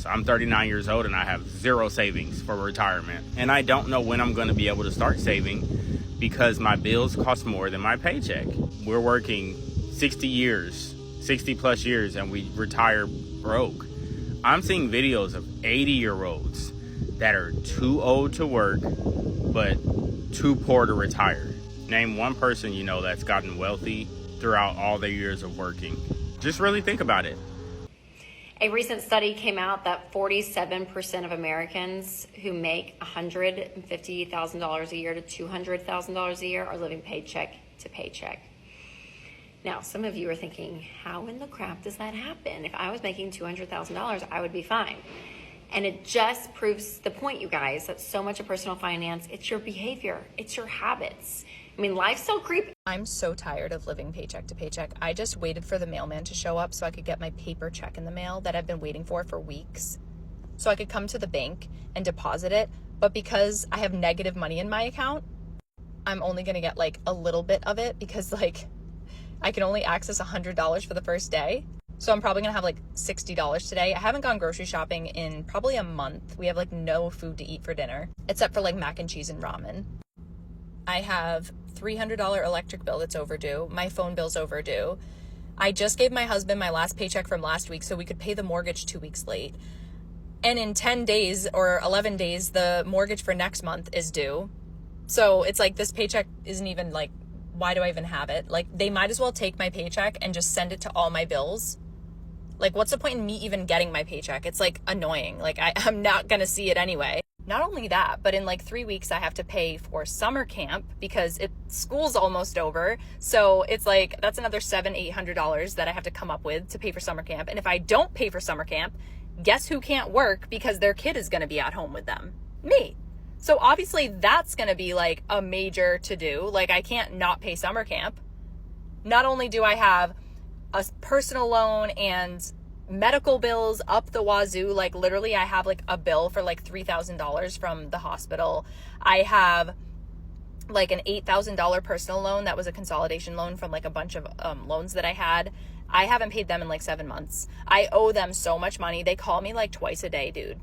house. I'm 39 years old and I have zero savings for retirement. And I don't know when I'm going to be able to start saving because my bills cost more than my paycheck. We're working 60 plus years, and we retire broke. I'm seeing videos of 80-year-olds that are too old to work, but too poor to retire. Name one person you know that's gotten wealthy throughout all their years of working. Just really think about it. A recent study came out that 47% of Americans who make $150,000 a year to $200,000 a year are living paycheck to paycheck. Now, some of you are thinking, how in the crap does that happen? If I was making $200,000, I would be fine. And it just proves the point, you guys, that so much of personal finance, it's your behavior, it's your habits. I mean, life's so creepy. I'm so tired of living paycheck to paycheck. I just waited for the mailman to show up so I could get my paper check in the mail that I've been waiting for weeks. So I could come to the bank and deposit it. But because I have negative money in my account, I'm only going to get like a little bit of it because like I can only access $100 for the first day. So I'm probably going to have like $60 today. I haven't gone grocery shopping in probably a month. We have like no food to eat for dinner except for like mac and cheese and ramen. I have $300 electric bill that's overdue. My phone bill's overdue. I just gave my husband my last paycheck from last week so we could pay the mortgage 2 weeks late. And in 10 days or 11 days, the mortgage for next month is due. So it's like this paycheck isn't even like, why do I even have it? Like they might as well take my paycheck and just send it to all my bills. Like what's the point in me even getting my paycheck? It's like annoying. Like I'm not going to see it anyway. Not only that, but in like 3 weeks, I have to pay for summer camp because school's almost over. So it's like, that's another $700-800 that I have to come up with to pay for summer camp. And if I don't pay for summer camp, guess who can't work because their kid is going to be at home with them? Me. So obviously that's going to be like a major to do. Like I can't not pay summer camp. Not only do I have a personal loan and medical bills up the wazoo, like literally I have like a bill for like $3,000 from the hospital. I have like an $8,000 personal loan that was a consolidation loan from like a bunch of loans that I had. I haven't paid them in like 7 months. I owe them so much money. They call me like twice a day, dude.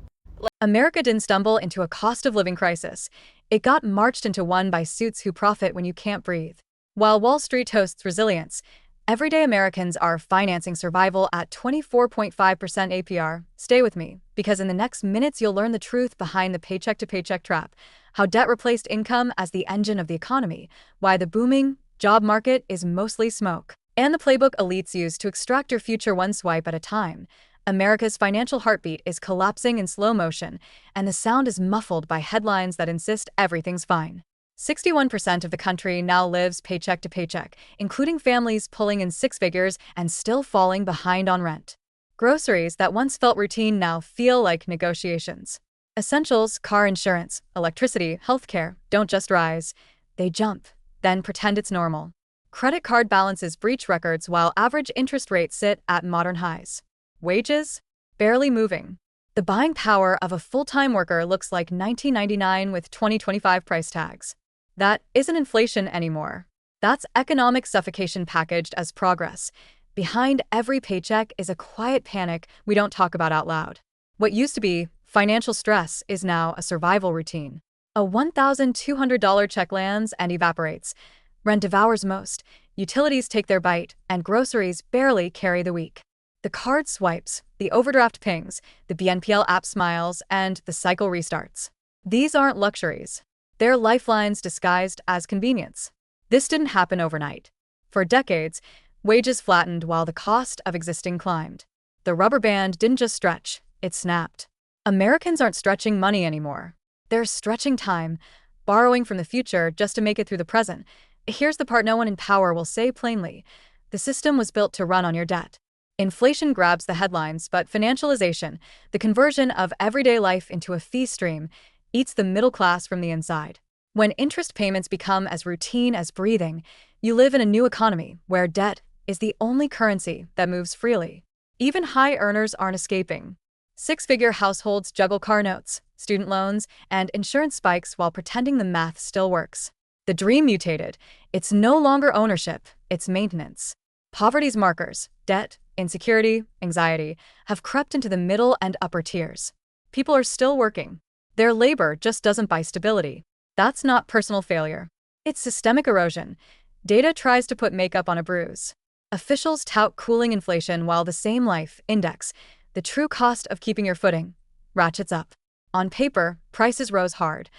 America didn't stumble into a cost of living crisis. It got marched into one by suits who profit when you can't breathe. While Wall Street toasts resilience, everyday Americans are financing survival at 24.5% APR. Stay with me, because in the next minutes you'll learn the truth behind the paycheck-to-paycheck trap, how debt replaced income as the engine of the economy, why the booming job market is mostly smoke, and the playbook elites use to extract your future one swipe at a time. America's financial heartbeat is collapsing in slow motion, and the sound is muffled by headlines that insist everything's fine. 61% of the country now lives paycheck to paycheck, including families pulling in six figures and still falling behind on rent. Groceries that once felt routine now feel like negotiations. Essentials, car insurance, electricity, healthcare don't just rise. They jump, then pretend it's normal. Credit card balances breach records while average interest rates sit at modern highs. Wages? Barely moving. The buying power of a full-time worker looks like 1999 with 2025 price tags. That isn't inflation anymore. That's economic suffocation packaged as progress. Behind every paycheck is a quiet panic we don't talk about out loud. What used to be financial stress is now a survival routine. A $1,200 check lands and evaporates. Rent devours most, utilities take their bite, and groceries barely carry the week. The card swipes, the overdraft pings, the BNPL app smiles, and the cycle restarts. These aren't luxuries. They're lifelines disguised as convenience. This didn't happen overnight. For decades, wages flattened while the cost of existing climbed. The rubber band didn't just stretch, it snapped. Americans aren't stretching money anymore. They're stretching time, borrowing from the future just to make it through the present. Here's the part no one in power will say plainly. The system was built to run on your debt. Inflation grabs the headlines, but financialization, the conversion of everyday life into a fee stream, eats the middle class from the inside. When interest payments become as routine as breathing, you live in a new economy where debt is the only currency that moves freely. Even high earners aren't escaping. Six-figure households juggle car notes, student loans, and insurance spikes while pretending the math still works. The dream mutated. It's no longer ownership, it's maintenance. Poverty's markers, debt, insecurity, anxiety, have crept into the middle and upper tiers. People are still working. Their labor just doesn't buy stability. That's not personal failure. It's systemic erosion. Data tries to put makeup on a bruise. Officials tout cooling inflation while the same life index, the true cost of keeping your footing, ratchets up. On paper, prices rose hard.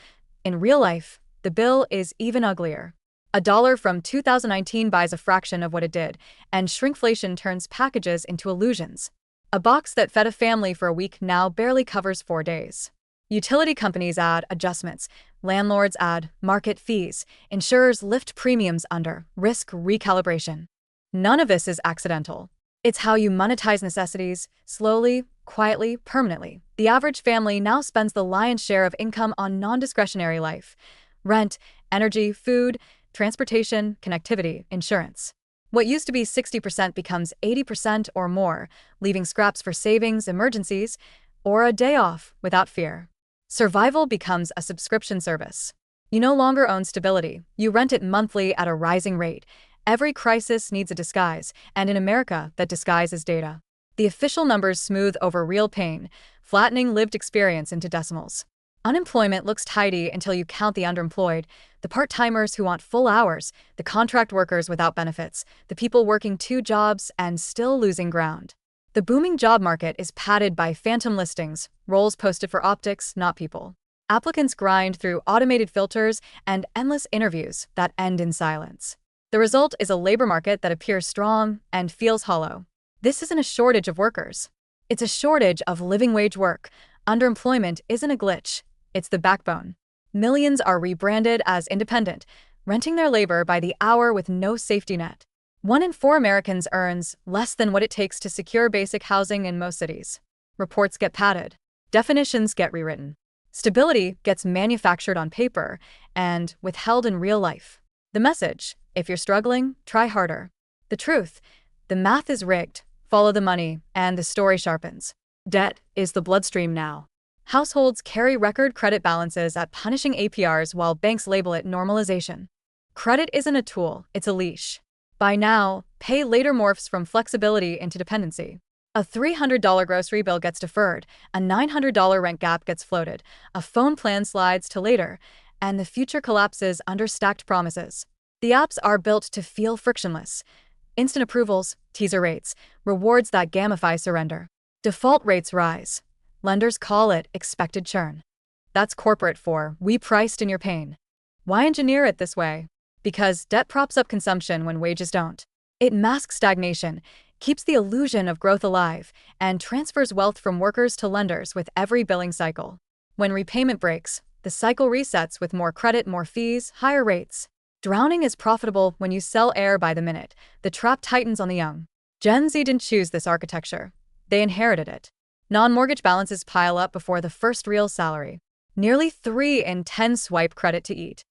In real life, the bill is even uglier. A dollar from 2019 buys a fraction of what it did, and shrinkflation turns packages into illusions. A box that fed a family for a week now barely covers 4 days. Utility companies add adjustments, landlords add market fees, insurers lift premiums under risk recalibration. None of this is accidental. It's how you monetize necessities, slowly, quietly, permanently. The average family now spends the lion's share of income on non-discretionary life: rent, energy, food, transportation, connectivity, insurance. What used to be 60% becomes 80% or more, leaving scraps for savings, emergencies, or a day off without fear. Survival becomes a subscription service. You no longer own stability. You rent it monthly at a rising rate. Every crisis needs a disguise, and in America, that disguise is data. The official numbers smooth over real pain, flattening lived experience into decimals. Unemployment looks tidy until you count the underemployed, the part-timers who want full hours, the contract workers without benefits, the people working 2 jobs and still losing ground. The booming job market is padded by phantom listings, roles posted for optics, not people. Applicants grind through automated filters and endless interviews that end in silence. The result is a labor market that appears strong and feels hollow. This isn't a shortage of workers. It's a shortage of living wage work. Underemployment isn't a glitch. It's the backbone. Millions are rebranded as independent, renting their labor by the hour with no safety net. 1 in 4 Americans earns less than what it takes to secure basic housing in most cities. Reports get padded. Definitions get rewritten. Stability gets manufactured on paper and withheld in real life. The message: if you're struggling, try harder. The truth: the math is rigged. Follow the money, and the story sharpens. Debt is the bloodstream now. Households carry record credit balances at punishing APRs while banks label it normalization. Credit isn't a tool, it's a leash. By now, pay later morphs from flexibility into dependency. A $300 grocery bill gets deferred, a $900 rent gap gets floated, a phone plan slides to later, and the future collapses under stacked promises. The apps are built to feel frictionless. Instant approvals, teaser rates, rewards that gamify surrender. Default rates rise. Lenders call it expected churn. That's corporate for "we priced in your pain." Why engineer it this way? Because debt props up consumption when wages don't. It masks stagnation, keeps the illusion of growth alive, and transfers wealth from workers to lenders with every billing cycle. When repayment breaks, the cycle resets with more credit, more fees, higher rates. Drowning is profitable when you sell air by the minute. The trap tightens on the young. Gen Z didn't choose this architecture. They inherited it. Non-mortgage balances pile up before the first real salary. Nearly 3 in 10 swipe credit to eat.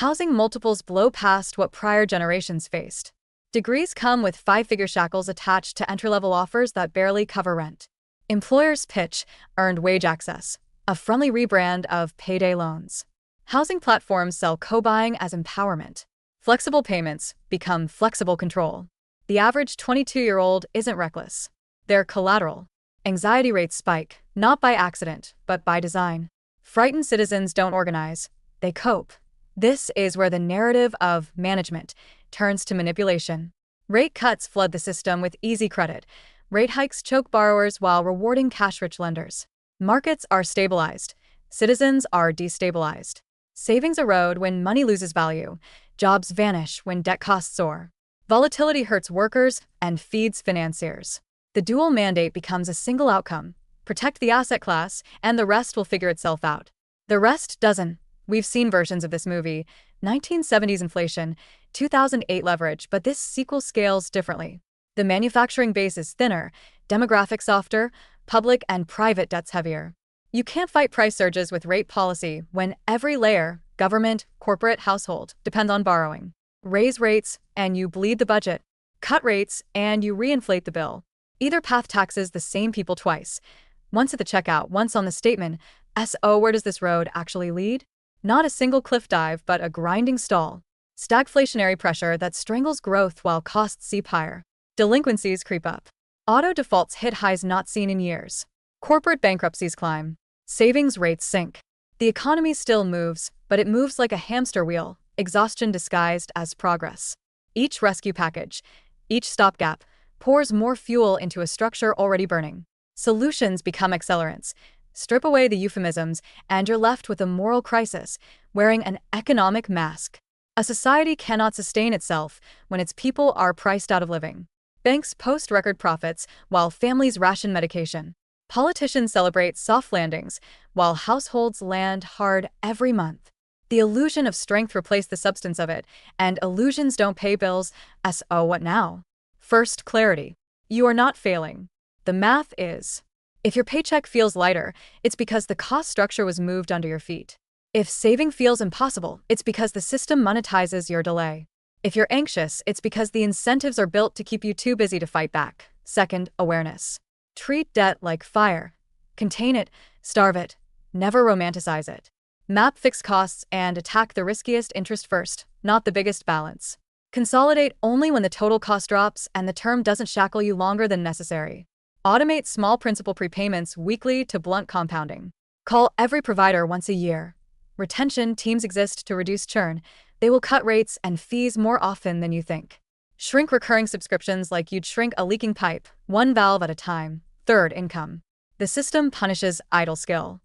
Housing multiples blow past what prior generations faced. Degrees come with 5-figure shackles attached to entry-level offers that barely cover rent. Employers pitch earned wage access, a friendly rebrand of payday loans. Housing platforms sell co-buying as empowerment. Flexible payments become flexible control. The average 22-year-old isn't reckless. They're collateral. Anxiety rates spike, not by accident, but by design. Frightened citizens don't organize, they cope. This is where the narrative of management turns to manipulation. Rate cuts flood the system with easy credit. Rate hikes choke borrowers while rewarding cash-rich lenders. Markets are stabilized. Citizens are destabilized. Savings erode when money loses value. Jobs vanish when debt costs soar. Volatility hurts workers and feeds financiers. The dual mandate becomes a single outcome: protect the asset class, and the rest will figure itself out. The rest doesn't. We've seen versions of this movie: 1970s inflation, 2008 leverage, but this sequel scales differently. The manufacturing base is thinner, demographics softer, public and private debts heavier. You can't fight price surges with rate policy when every layer, government, corporate, household, depends on borrowing. Raise rates, and you bleed the budget. Cut rates, and you reinflate the bill. Either path taxes the same people twice. Once at the checkout, once on the statement. So where does this road actually lead? Not a single cliff dive, but a grinding stall. Stagflationary pressure that strangles growth while costs seep higher. Delinquencies creep up. Auto defaults hit highs not seen in years. Corporate bankruptcies climb. Savings rates sink. The economy still moves, but it moves like a hamster wheel, exhaustion disguised as progress. Each rescue package, each stopgap, pours more fuel into a structure already burning. Solutions become accelerants. Strip away the euphemisms, and you're left with a moral crisis, wearing an economic mask. A society cannot sustain itself when its people are priced out of living. Banks post record profits while families ration medication. Politicians celebrate soft landings while households land hard every month. The illusion of strength replaced the substance of it, and illusions don't pay bills. So what now? First, clarity. You are not failing. The math is. If your paycheck feels lighter, it's because the cost structure was moved under your feet. If saving feels impossible, it's because the system monetizes your delay. If you're anxious, it's because the incentives are built to keep you too busy to fight back. Second, awareness. Treat debt like fire. Contain it, starve it, never romanticize it. Map fixed costs and attack the riskiest interest first, not the biggest balance. Consolidate only when the total cost drops and the term doesn't shackle you longer than necessary. Automate small principal prepayments weekly to blunt compounding. Call every provider once a year. Retention teams exist to reduce churn. They will cut rates and fees more often than you think. Shrink recurring subscriptions like you'd shrink a leaking pipe, one valve at a time. Third, income. The system punishes idle skill.